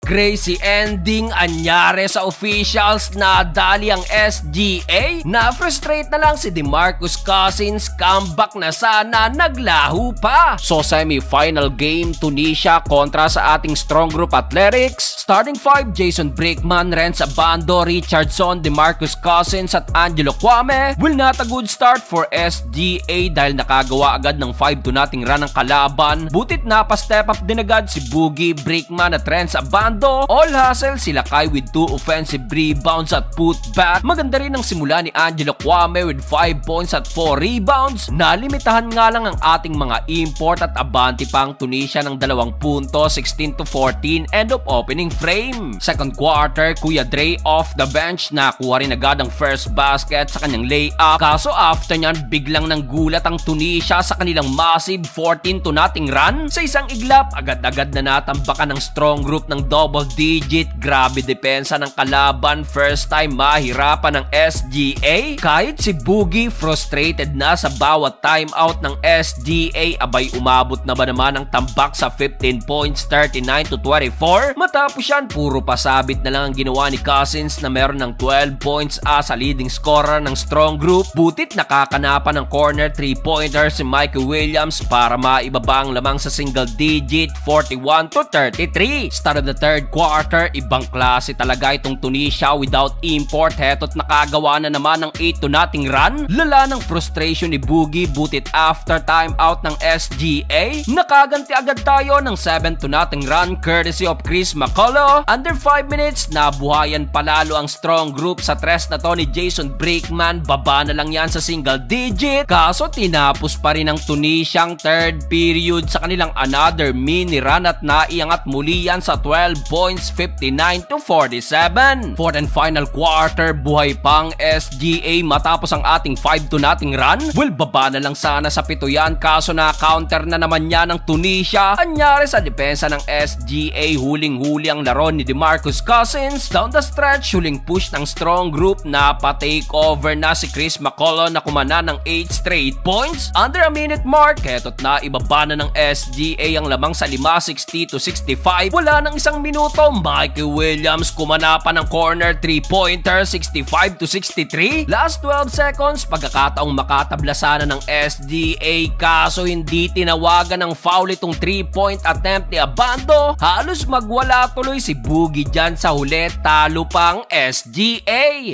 Crazy ending anyari sa officials na dali ang SGA. Na-frustrate na lang si DeMarcus Cousins, comeback na sana, naglaho pa. So semi-final game, Tunisia kontra sa ating strong group Athletics. Starting 5, Jason Brickman, Renz Abando, Richardson, DeMarcus Cousins at Angelo Kwame. Will not a good start for SGA dahil nakagawa agad ng 5-0 run ang kalaban. Butit na pa-step up din agad si Boogie, Brickman at Renz Abando. All hustle sila Kai with 2 offensive rebounds at putback. Maganda rin ang simula ni Angelo Kwame with 5 points at 4 rebounds. Nalimitahan nga lang ang ating mga import at abante pang Tunisia ng 2 punto, 16-14 end of opening frame. Second quarter, Kuya Dre off the bench, nakuha rin agad ang first basket sa kanyang layup. Kaso after nyan, biglang nang gulat ang Tunisia sa kanilang massive 14-0 run. Sa isang iglap, agad-agad na natambakan ng strong group ng double digit. Grabe depensa ng kalaban, first time mahirapan ng SGA. Kahit si Boogie frustrated na sa bawat timeout ng SGA, abay umabot na ba naman ang tambak sa 15 points, 39-24. Matapos yan, puro pasabit na lang ang ginawa ni Cousins na meron ng 12 points sa leading scorer ng strong group. Butit nakakanapan ng corner 3-pointer si Michael Williams para maibaba ang lamang sa single digit, 41-33. Start of the third quarter, ibang klase talaga itong Tunisia without import. Heto't nakagawa na naman ng 8-0 run. Lala ng frustration ni Boogie, butit after timeout ng SGA. Nakaganti agad tayo ng 7-0 run courtesy of Chris McCullough. Under 5 minutes, nabuhayan palalo ang strong group sa tres na to ni Jason Brickman. Baba na lang yan sa single digit. Kaso tinapos pa rin ang Tunisiang third period sa kanilang another mini run at naiangat muli yan sa 12 points, 59-47. Fourth and final quarter, buhay pang SGA matapos ang ating 5-0 run. Well, baba na lang sana sa 7 yan, kaso na counter na naman yan ng Tunisia. Anyari sa depensa ng SGA, huling-huli ang laro ni DeMarcus Cousins. Down the stretch, huling push ng strong group, na pa-take over na si Chris McCullough na kumana ng 8 straight points. Under a minute mark, keto't na ibaba na ng SGA ang lamang sa 5, 60-65. Wala nang isang minuto, Michael Williams kumana pa ng corner 3-pointer, 65-63. Last 12 seconds, pagkakataong makatabla sana ng SGA, kaso hindi tinawagan ng foul itong 3-point attempt ni Abando. Halos magwala tuloy si Boogie dyan sa huli, talo pang SGA.